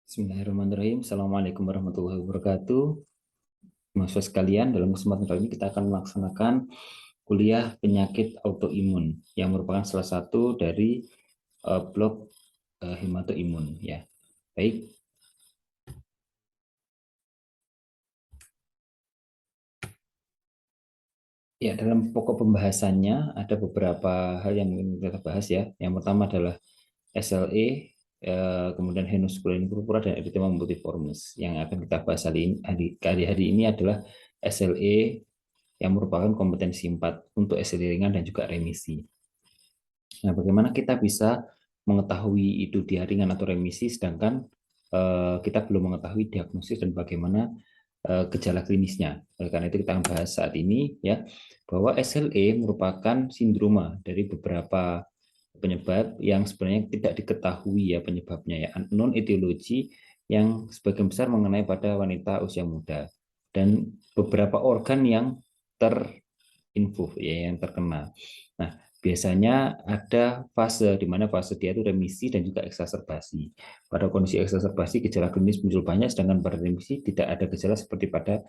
Bismillahirrahmanirrahim. Assalamualaikum warahmatullahi wabarakatuh. Mahasiswa sekalian, dalam kesempatan kali ini kita akan melaksanakan kuliah penyakit autoimun yang merupakan salah satu dari blok hematoimun ya. Baik. Ya, dalam pokok pembahasannya ada beberapa hal yang ingin kita bahas ya. Yang pertama adalah SLE, kemudian Henuskulin purpura dan erythema multiformis. Yang akan kita bahas hari ini adalah SLE yang merupakan kompetensi 4 untuk SLE ringan dan juga remisi. Nah, bagaimana kita bisa mengetahui itu dia ringan atau remisi sedangkan kita belum mengetahui diagnosis dan bagaimana gejala klinisnya. Oleh karena itu kita akan bahas saat ini ya bahwa SLE merupakan sindroma dari beberapa penyebab yang sebenarnya tidak diketahui ya penyebabnya ya, non etiologi yang sebagian besar mengenai pada wanita usia muda dan beberapa organ yang terinfus ya yang terkena. Nah, biasanya ada fase di mana fase dia itu remisi dan juga eksaserbasi. Pada kondisi eksaserbasi gejala klinis muncul banyak, sedangkan pada remisi tidak ada gejala seperti pada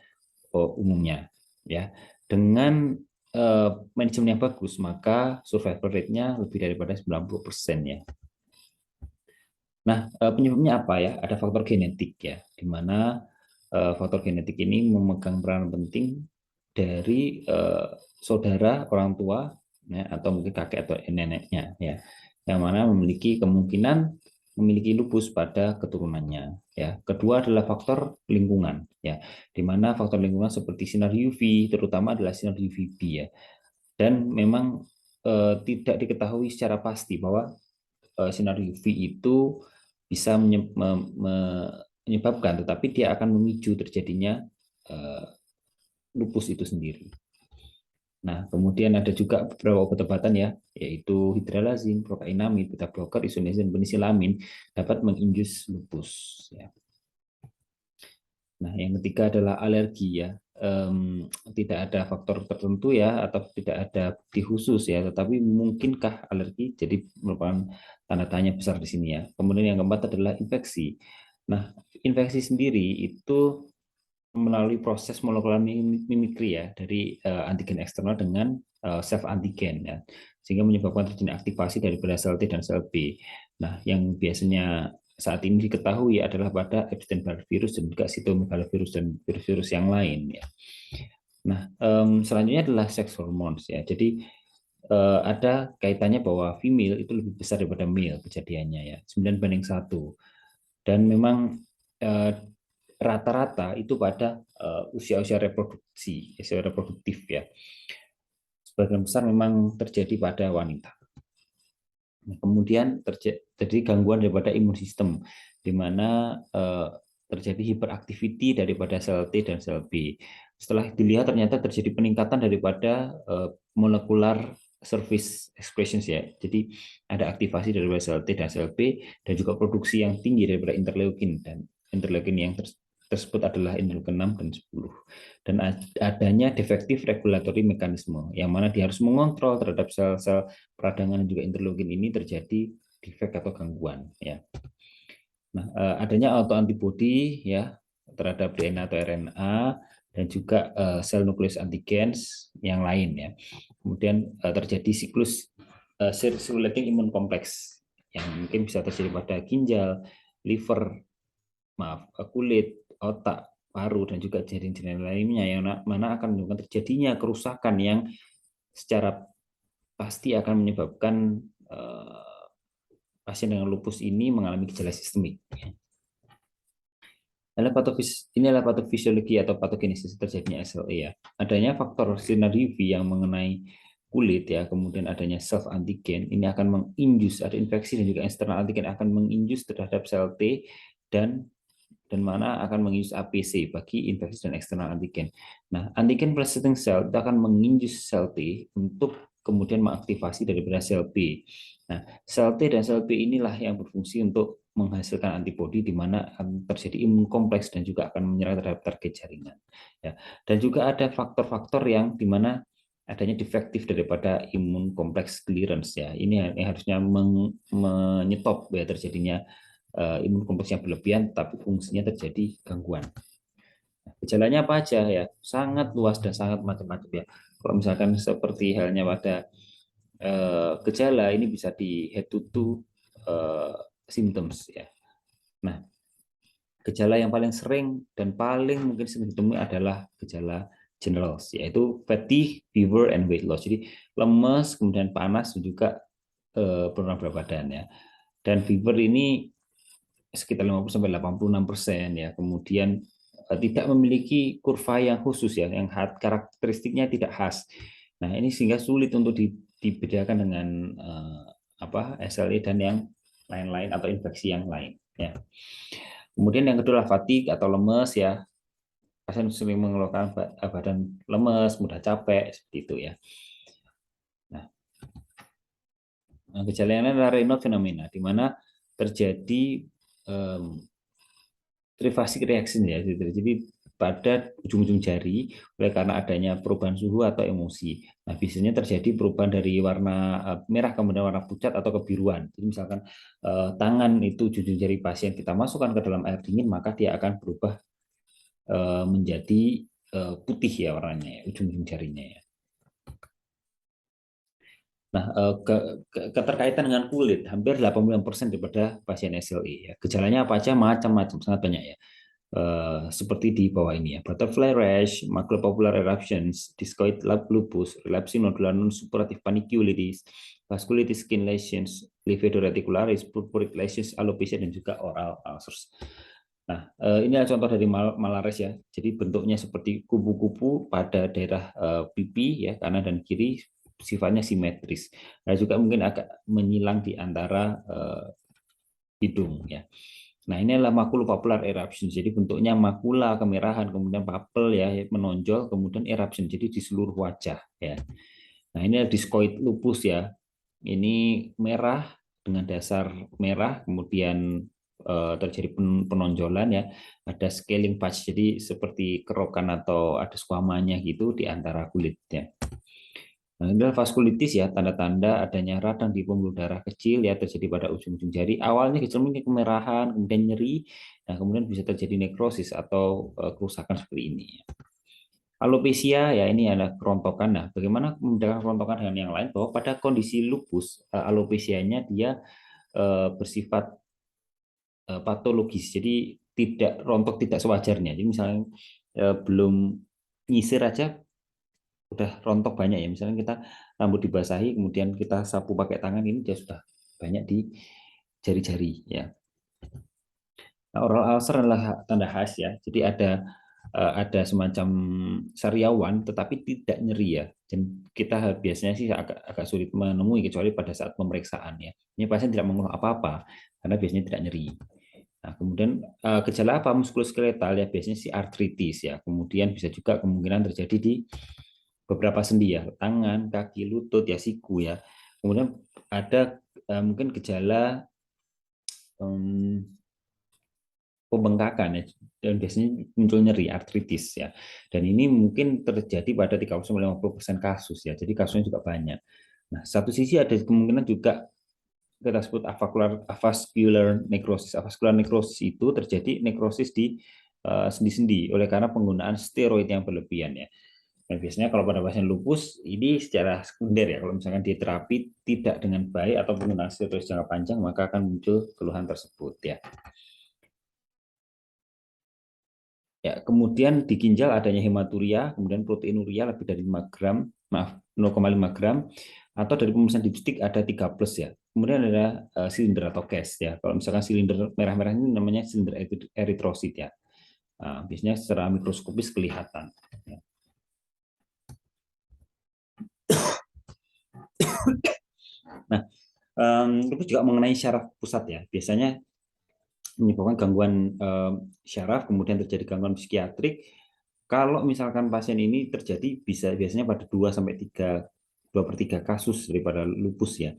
umumnya. Ya, dengan manajemen yang bagus, maka survival rate-nya lebih daripada 90% ya. Nah, penyebabnya apa ya? Ada faktor genetik ya, di mana faktor genetik ini memegang peran penting dari saudara orang tua ya, atau mungkin kakek atau neneknya ya, yang mana memiliki kemungkinan memiliki lupus pada keturunannya ya. Kedua adalah faktor lingkungan ya, di mana faktor lingkungan seperti sinar UV terutama adalah sinar UVB ya, dan memang tidak diketahui secara pasti bahwa sinar UV itu bisa menyebabkan, tetapi dia akan memicu terjadinya lupus itu sendiri. Nah, kemudian ada juga beberapa obat-obatan ya, yaitu hidralazin, prokainamid, beta blocker, isoniazid, penisilamin dapat menginjus lupus. Ya. Nah, yang ketiga adalah alergi ya. Tidak ada faktor tertentu ya atau tidak ada bukti khusus ya, tetapi mungkinkah alergi jadi merupakan tanda tanya besar di sini ya. Kemudian yang keempat adalah infeksi. Nah, infeksi sendiri itu melalui proses molekular mimikri ya dari antigen eksternal dengan self antigen ya, sehingga menyebabkan terjadinya aktivasi dari sel T dan sel B. Nah, yang biasanya saat ini diketahui adalah pada Epstein-Barr virus dan juga cytomegalovirus dan virus-virus yang lain ya. Nah, selanjutnya adalah sex hormones ya. Jadi ada kaitannya bahwa female itu lebih besar daripada male kejadiannya ya, 9:1. Dan memang rata-rata itu pada usia-usia reproduksi, usia reproduktif ya. Sebagian besar memang terjadi pada wanita. Kemudian terjadi gangguan daripada imun sistem, di mana terjadi hiperaktiviti daripada sel T dan sel B. Setelah dilihat ternyata terjadi peningkatan daripada molekular surface expressions ya. Jadi ada aktivasi daripada sel T dan sel B dan juga produksi yang tinggi daripada interleukin, dan interleukin yang tersebut adalah interleukin 6 dan 10. Dan adanya defektif regulatory mekanisme yang mana dia harus mengontrol terhadap sel-sel peradangan dan juga interleukin ini terjadi defek atau gangguan ya. Nah, adanya autoantibody ya terhadap DNA atau RNA dan juga sel nukleus antigens yang lain ya. Kemudian terjadi siklus circulating immune complex yang mungkin bisa terjadi pada ginjal, liver, kulit, otak, paru dan juga jaring-jaring lainnya yang mana akan menyebabkan terjadinya kerusakan yang secara pasti akan menyebabkan pasien dengan lupus ini mengalami gejala sistemik. Ini adalah patofisiologi atau patogenesis terjadinya SLE ya. Adanya faktor sinar UV yang mengenai kulit ya, kemudian adanya self antigen ini akan menginjus, ada infeksi dan juga eksternal antigen akan menginjus terhadap sel T dan mana akan menginjus APC bagi infeksi dan eksternal antigen. Nah, antigen presenting cell itu akan menginjus sel T untuk kemudian mengaktifasi daripada sel B. Nah, sel T dan sel B inilah yang berfungsi untuk menghasilkan antibodi di mana akan terjadi imun kompleks dan juga akan menyerang terhadap target jaringan. Ya. Dan juga ada faktor-faktor yang di mana adanya defektif daripada imun kompleks clearance ya. Ini yang harusnya menyetop ya terjadinya imun kompleks yang berlebihan, tapi fungsinya terjadi gangguan. Gejalanya apa aja ya? Sangat luas dan sangat macam-macam ya. Kalau misalkan seperti halnya pada gejala ini bisa di head to toe symptoms ya. Nah, gejala yang paling sering dan paling mungkin sering ditemui adalah gejala general, yaitu fatigue, fever, and weight loss. Jadi lemes, kemudian panas, dan juga penurunan berat badan ya. Dan fever ini sekitar 50-86% ya. Kemudian tidak memiliki kurva yang khusus ya, yang karakteristiknya tidak khas. Nah, ini sehingga sulit untuk dibedakan dengan SLE dan yang lain-lain atau infeksi yang lain ya. Kemudian yang kedua fatigue atau lemes ya. Pasien sering mengeluhkan badan lemes, mudah capek seperti itu ya. Nah, gejala yang lain adalah Raynaud fenomena, di mana terjadi trifasic reaction ya, jadi pada ujung-ujung jari oleh karena adanya perubahan suhu atau emosi. Nah, biasanya terjadi perubahan dari warna merah kemudian warna pucat atau kebiruan. Jadi misalkan tangan itu ujung jari pasien kita masukkan ke dalam air dingin, maka dia akan berubah menjadi putih ya warnanya, ujung-ujung jarinya ya. Nah, keterkaitan dengan kulit hampir 89% daripada pasien SLE ya. Gejalanya apa aja? Macam-macam, sangat banyak ya. Seperti di bawah ini ya, butterfly rash, maculopapular eruptions, discoid lupus, relapsing nodular non-suppurative panniculitis, vasculitis skin lesions, livedo reticularis, purpuric lesions, alopecia, dan juga oral ulcers. Nah, ini adalah contoh dari malares ya. Jadi bentuknya seperti kupu-kupu pada daerah pipi ya, kanan dan kiri, sifatnya simetris. Nah, juga mungkin agak menyilang di antara hidung ya. Nah, ini adalah maculopapular eruption. Jadi bentuknya makula kemerahan, kemudian papel ya menonjol, kemudian eruption. Jadi di seluruh wajah ya. Nah, ini adalah discoid lupus ya. Ini merah dengan dasar merah, kemudian terjadi penonjolan ya. Ada scaling patch, jadi seperti kerokan atau ada squamanya gitu di antara kulitnya. Nah, ini adalah vaskulitis ya, tanda-tanda adanya radang di pembuluh darah kecil ya terjadi pada ujung-ujung jari. Awalnya gejala mungkin kemerahan, kemudian nyeri, nah kemudian bisa terjadi nekrosis atau kerusakan seperti ini. Alopecia ya ini ada kerontokan. Nah, bagaimana membedakan kerontokan dengan yang lain? Bahwa pada kondisi lupus, alopecianya dia bersifat patologis, jadi tidak rontok tidak sewajarnya. Jadi misalnya belum nyisir aja udah rontok banyak ya, misalnya kita rambut dibasahi kemudian kita sapu pakai tangan, ini dia sudah banyak di jari-jari ya. Nah, oral ulcer adalah tanda khas ya, jadi ada semacam sariawan tetapi tidak nyeri ya, dan kita biasanya sih agak sulit menemui kecuali pada saat pemeriksaan ya. Ini pasien tidak mengeluh apa-apa karena biasanya tidak nyeri. Nah, kemudian gejala apa? Muskuloskeletal ya, biasanya si artritis ya. Kemudian bisa juga kemungkinan terjadi di beberapa sendi ya, tangan, kaki, lutut ya, siku ya. Kemudian ada mungkin gejala pembengkakan ya, dan biasanya muncul nyeri artritis ya. Dan ini mungkin terjadi pada 30-50% kasus ya. Jadi kasusnya juga banyak. Nah, satu sisi ada kemungkinan juga kita sebut avascular necrosis. Avascular necrosis itu terjadi nekrosis di sendi-sendi oleh karena penggunaan steroid yang berlebihan ya. Dan biasanya kalau pada pasien lupus ini secara sekunder ya, kalau misalkan di terapi tidak dengan baik atau penggunaan steroid jangka panjang, maka akan muncul keluhan tersebut ya. Ya, kemudian di ginjal adanya hematuria, kemudian proteinuria lebih dari 5 gram, maaf 0,5 gram, atau dari pemeriksaan dipstik ada 3 plus ya. Kemudian ada silinder atau cast ya. Kalau misalkan silinder merah-merah ini namanya silinder eritrosit ya. Nah, biasanya secara mikroskopis kelihatan. Ya. Nah, itu juga mengenai syaraf pusat ya. Biasanya menyebabkan gangguan syaraf, kemudian terjadi gangguan psikiatrik. Kalau misalkan pasien ini terjadi biasanya pada 2-3 kasus daripada lupus ya.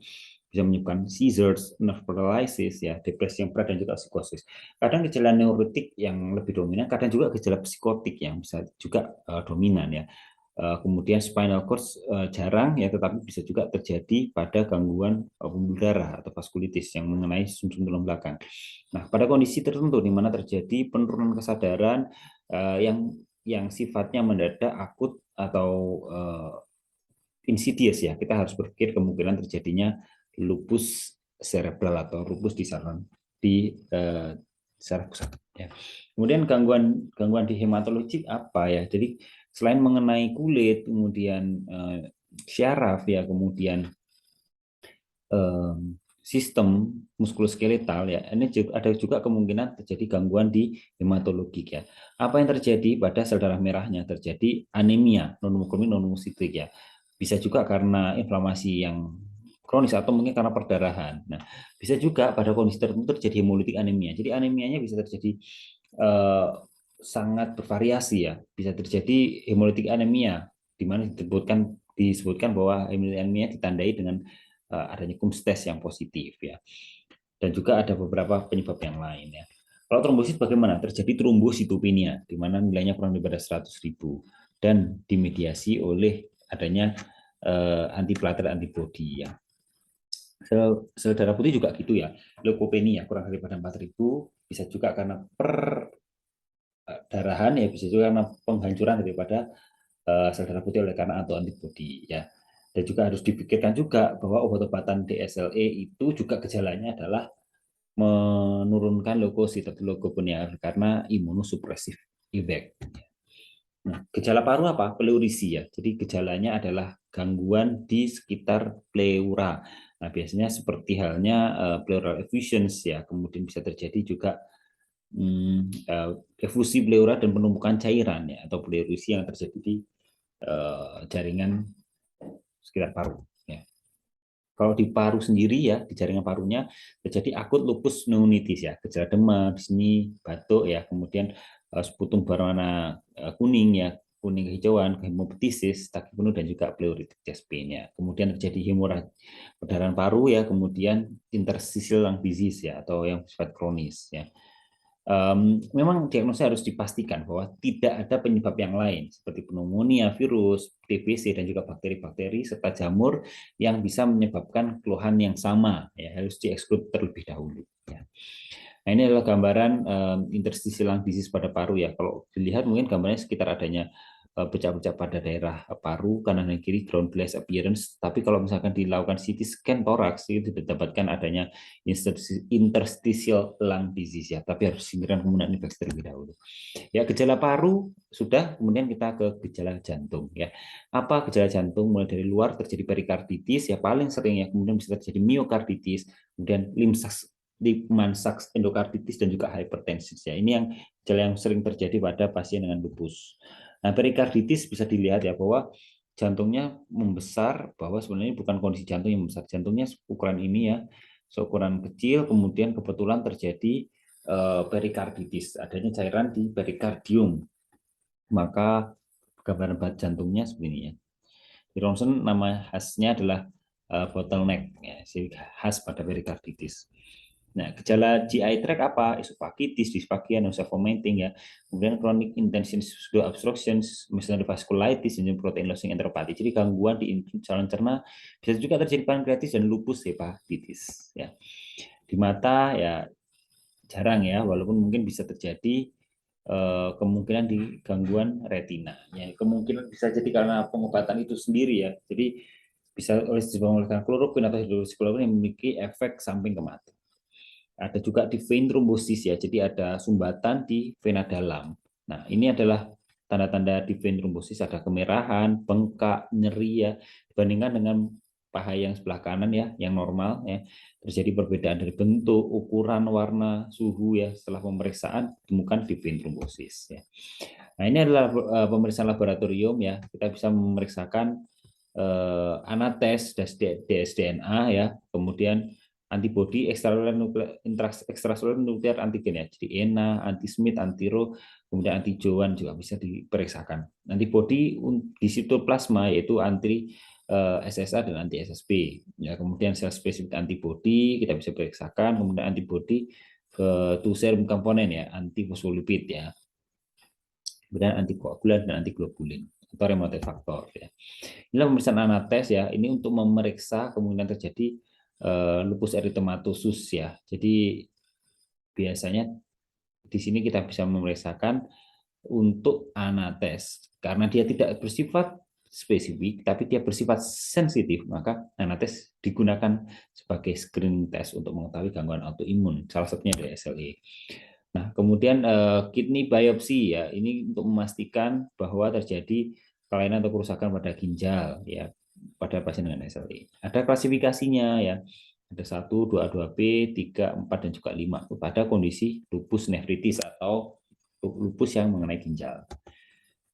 Bisa menyebabkan seizures, nerve paralysis ya, depresi yang berat dan juga psikosis. Kadang gejala neurotik yang lebih dominan, kadang juga gejala psikotik yang bisa juga dominan ya. Kemudian spinal cord jarang ya, tetapi bisa juga terjadi pada gangguan pembuluh darah atau vaskulitis yang mengenai sumsum tulang belakang. Nah, pada kondisi tertentu di mana terjadi penurunan kesadaran yang sifatnya mendadak, akut atau insidious ya, kita harus berpikir kemungkinan terjadinya lupus cerebral atau lupus di saluran di saraf pusat. Ya. Kemudian gangguan di hematologi apa ya? Jadi selain mengenai kulit, kemudian syaraf ya, kemudian sistem muskuloskeletal ya, ini juga ada juga kemungkinan terjadi gangguan di hematologi ya. Apa yang terjadi pada sel darah merahnya? Terjadi anemia non-hemoglobin non-hemosidrik ya. Bisa juga karena inflamasi yang kronis atau mungkin karena perdarahan. Nah, bisa juga pada kondisi tertentu terjadi hemolitik anemia. Jadi anemianya bisa terjadi eh, sangat bervariasi ya. Bisa terjadi hemolitik anemia di mana disebutkan bahwa hemolitik anemia ditandai dengan adanya kumstes yang positif ya. Dan juga ada beberapa penyebab yang lain ya. Kalau trombosit bagaimana? Terjadi trombositopenia di mana nilainya kurang daripada 100.000 dan dimediasi oleh adanya antiplatelet antibodi ya. Sel darah putih juga gitu ya. Leukopenia kurang daripada 4.000, bisa juga karena perdarahan ya, bisa juga karena penghancuran daripada sel darah putih oleh karena autoantibodi ya. Dan juga harus dipikirkan juga bahwa obat-obatan DSLE itu juga gejalanya adalah menurunkan leukosit atau leukopenia karena imunosupresif effect. Nah, gejala paru apa? Pleurisi ya. Jadi gejalanya adalah gangguan di sekitar pleura. Nah, biasanya seperti halnya pleural effusions ya. Kemudian bisa terjadi juga efusi pleura dan penumpukan cairan ya, atau pleurisi yang terjadi di jaringan sekitar paru. Ya. Kalau di paru sendiri ya, di jaringan parunya terjadi akut lupus pneumonitis ya, gejala demam, seni, batuk ya, kemudian sputum berwarna kuning ya, kuning kehijauan, hemoptisis, kaki penuh dan juga pleuritic chest pain ya. Kemudian terjadi hemoragi perdarahan paru ya, kemudian interstitial lung disease ya, atau yang sifat kronis ya. Memang diagnosa harus dipastikan bahwa tidak ada penyebab yang lain seperti pneumonia, virus, TBC dan juga bakteri-bakteri serta jamur yang bisa menyebabkan keluhan yang sama ya, harus dieksklud terlebih dahulu ya. Nah, ini adalah gambaran interstitial lung disease pada paru ya. Kalau dilihat mungkin gambarnya sekitar adanya pecah-pecah pada daerah paru kanan dan kiri, ground glass appearance. Tapi kalau misalkan dilakukan CT scan toraks itu didapatkan adanya interstitial lung disease ya. Tapi harus singkirkan penggunaan infeksi terlebih dahulu. Ya, gejala paru sudah, kemudian kita ke gejala jantung ya. Apa gejala jantung? Mulai dari luar terjadi perikarditis ya, paling sering ya, kemudian bisa terjadi miokarditis, kemudian Liman-Sachs endokarditis dan juga hypertensis ya. Ini yang gejala yang sering terjadi pada pasien dengan lupus. Nah, perikarditis bisa dilihat ya bahwa jantungnya membesar, bahwa sebenarnya bukan kondisi jantung yang membesar, jantungnya ukuran ini ya, seukuran kecil, kemudian kebetulan terjadi perikarditis, adanya cairan di perikardium, maka gambaran jantungnya seperti ini ya. Di ronsen nama khasnya adalah bottleneck, ya, khas pada perikarditis. Nah, gejala GI tract apa? Esophagitis, dysphagia, nausea, vomiting ya. Kemudian chronic intensive obstructions, misalnya vasculitis, dan protein losing enteropathy. Jadi gangguan di saluran cerna, bisa juga terjadi pankreatis dan lupus hepatitis ya. Di mata ya jarang ya, walaupun mungkin bisa terjadi kemungkinan di gangguan retina. Ya, kemungkinan bisa jadi karena pengobatan itu sendiri ya. Jadi bisa disebabkan kloroquine atau hidroksikloroquine yang memiliki efek samping ke mata. Ada juga di vein thrombosis ya, jadi ada sumbatan di vena dalam. Nah, ini adalah tanda-tanda di vein thrombosis, ada kemerahan, bengkak, nyeri ya, dibandingkan dengan paha yang sebelah kanan ya, yang normal ya. Terjadi perbedaan dari bentuk, ukuran, warna, suhu ya, setelah pemeriksaan ditemukan di vein thrombosis ya. Nah, ini adalah pemeriksaan laboratorium ya, kita bisa memeriksakan anates, dsDNA ya, kemudian antibodi ekstraseluler nuklear antigen ya, jadi ENA, anti-Smith, anti-Ro, kemudian anti-Joan juga bisa diperiksakan. Antibodi di sitoplasma yaitu anti SSA dan anti SSP. Ya, kemudian sel spesifik antibodi kita bisa periksakan, kemudian antibodi ke two serum komponen ya, anti fosfolipid ya. Kemudian antikoagulan dan antiglobulin. atau remote faktor ya. Inilah pemeriksaan anates ya. Ini untuk memeriksa kemungkinan terjadi lupus eritematosus ya. Jadi biasanya di sini kita bisa memeriksakan untuk anates karena dia tidak bersifat spesifik tapi dia bersifat sensitif, maka anates digunakan sebagai screening test untuk mengetahui gangguan autoimun, salah satunya dari SLE. Nah, kemudian kidney biopsy ya, ini untuk memastikan bahwa terjadi kelainan atau kerusakan pada ginjal ya pada pasien dengan SLE. Ada klasifikasinya ya. Ada 1, 2, 2B, 3, 4 dan juga 5 pada kondisi lupus nefritis atau lupus yang mengenai ginjal.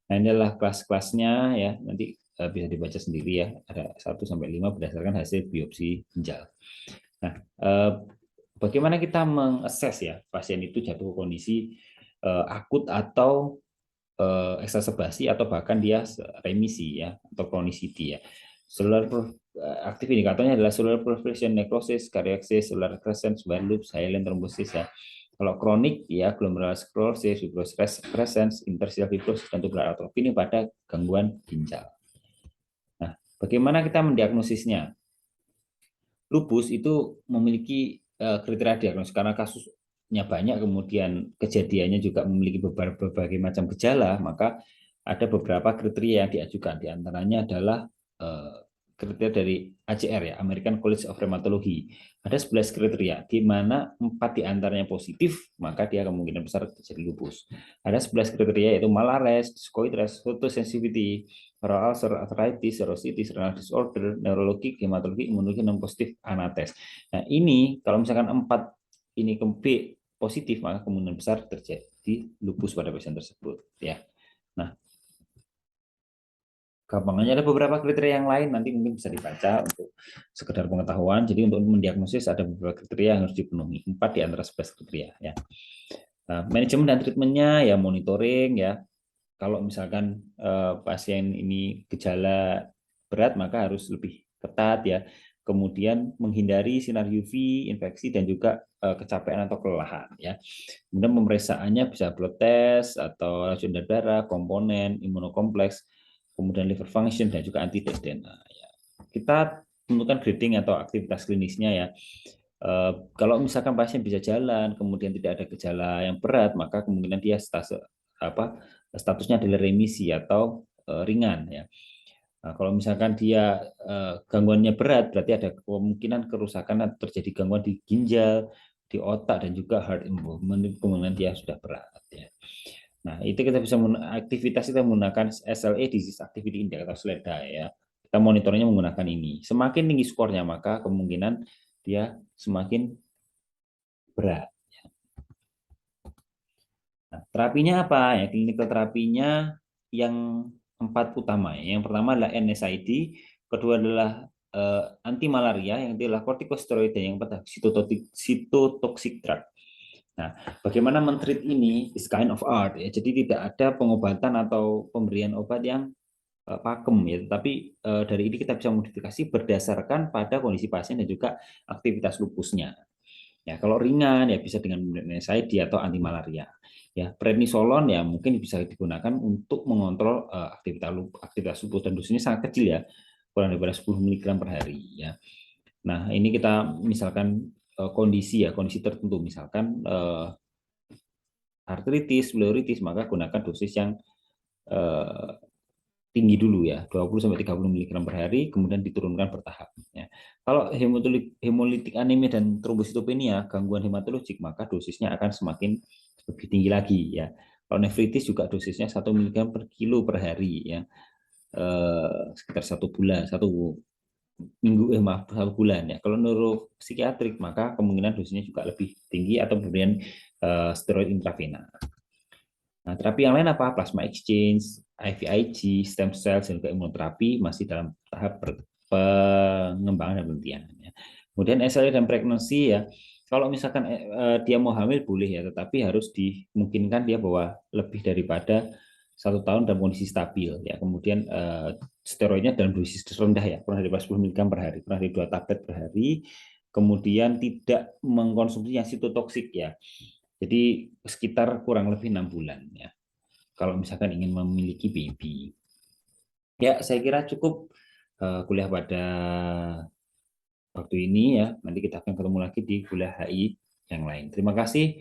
Nah, ini adalah kelas-kelasnya ya. Nanti bisa dibaca sendiri ya. Ada 1 sampai 5 berdasarkan hasil biopsi ginjal. Nah, bagaimana kita mengakses ya pasien itu jatuh kondisi akut atau eksaserbasi atau bahkan dia remisi ya atau chronicity ya. Cellular aktif indikatornya adalah cellular proliferation necrosis, cardiac cellular crescent, wide loops, silent thrombosis ya. Kalau kronik ya glomerular sclerosis, fibrosis crescent, interstitial fibrosis dan tubular atrofi ini pada gangguan ginjal. Nah, bagaimana kita mendiagnosisnya? Lupus itu memiliki kriteria diagnosis karena kasusnya banyak, kemudian kejadiannya juga memiliki berbagai macam gejala, maka ada beberapa kriteria yang diajukan. Di antaranya adalah kriteria dari ACR ya, American College of Rheumatology. Ada 11 kriteria, di mana 4 diantaranya positif, maka dia kemungkinan besar terjadi lupus. Ada 11 kriteria yaitu malares, discoides, photosensitivity, oral ulcer, arthritis, serositis, renal disorder, neurologi, hematologi, imunologi, non positif, anates. Nah ini kalau misalkan 4 ini ke B positif, maka kemungkinan besar terjadi lupus pada pasien tersebut. Ya. Nah, gampangannya ada beberapa kriteria yang lain, nanti mungkin bisa dibaca untuk sekedar pengetahuan. Jadi untuk mendiagnosis ada beberapa kriteria yang harus dipenuhi, 4 di antara 11 kriteria. Ya. Nah, manajemen dan treatmentnya ya monitoring ya. Kalau misalkan pasien ini gejala berat, maka harus lebih ketat ya. Kemudian menghindari sinar UV, infeksi dan juga kecapean atau kelelahan ya. Kemudian pemeriksaannya bisa blood test atau racun darah, komponen, imunokompleks, kemudian liver function dan juga antitesen. Nah, ya. Kita tentukan grading atau aktivitas klinisnya ya. Kalau misalkan pasien bisa jalan, kemudian tidak ada gejala yang berat, maka kemungkinan dia statusnya adalah remisi atau ringan ya. Nah, kalau misalkan dia gangguannya berat, berarti ada kemungkinan kerusakan atau terjadi gangguan di ginjal, di otak dan juga heart involvement, kemungkinan dia sudah berat ya. Nah, itu kita bisa aktivitas kita menggunakan SLA Disease Activity Index atau SLEDA ya. Kita monitornya menggunakan ini. Semakin tinggi skornya, maka kemungkinan dia semakin berat. Nah, terapinya apa? Ya, klinikal terapinya yang 4 utama. Yang pertama adalah NSAID, kedua adalah anti malaria, yang ketiga adalah kortikosteroid, dan yang keempat cytotoxic drug. Nah, bagaimana mentreat ini is kind of art ya. Jadi tidak ada pengobatan atau pemberian obat yang pakem ya, tapi dari ini kita bisa modifikasi berdasarkan pada kondisi pasien dan juga aktivitas lupusnya. Ya, kalau ringan ya bisa dengan NSAID atau anti malaria. Ya, prednisolon ya mungkin bisa digunakan untuk mengontrol aktivitas lupus dan dosisnya sangat kecil ya, kurang daripada 10 mg per hari ya. Nah, ini kita misalkan kondisi tertentu, misalkan artritis, pleuritis, maka gunakan dosis yang tinggi dulu ya, 20-30 mg per hari, kemudian diturunkan bertahap. Ya. Kalau hemolitik anemia dan trombositopenia, gangguan hematologik, maka dosisnya akan semakin lebih tinggi lagi ya. Kalau nefritis juga dosisnya 1 mg per kilo per hari ya, sekitar 1 bulan, 1 minggu, maaf 1 bulan ya. Kalau neuropsikiatrik maka kemungkinan dosisnya juga lebih tinggi atau pemberian steroid intravena. Nah, terapi yang lain apa? Plasma exchange, IVIG, stem cell, dan juga imunoterapi masih dalam tahap pengembangan dan penelitian. Ya. Kemudian SLA dan pregnancy ya, kalau misalkan dia mau hamil boleh ya, tetapi harus dimungkinkan dia bawa lebih daripada 1 tahun dalam kondisi stabil ya. Kemudian steroidnya dalam dosis rendah ya, kurang dari 10 mg per hari, kurang dari 2 tablet per hari. Kemudian tidak mengkonsumsi yang sitotoksik ya. Jadi sekitar kurang lebih 6 bulan ya. Kalau misalkan ingin memiliki baby. Ya, saya kira cukup kuliah pada waktu ini ya. Nanti kita akan ketemu lagi di kuliah HI yang lain. Terima kasih.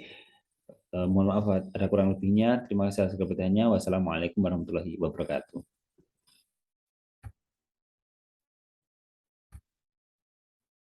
Mohon maaf ada kurang lebihnya. Terima kasih atas kepercayaannya. Wassalamualaikum warahmatullahi wabarakatuh.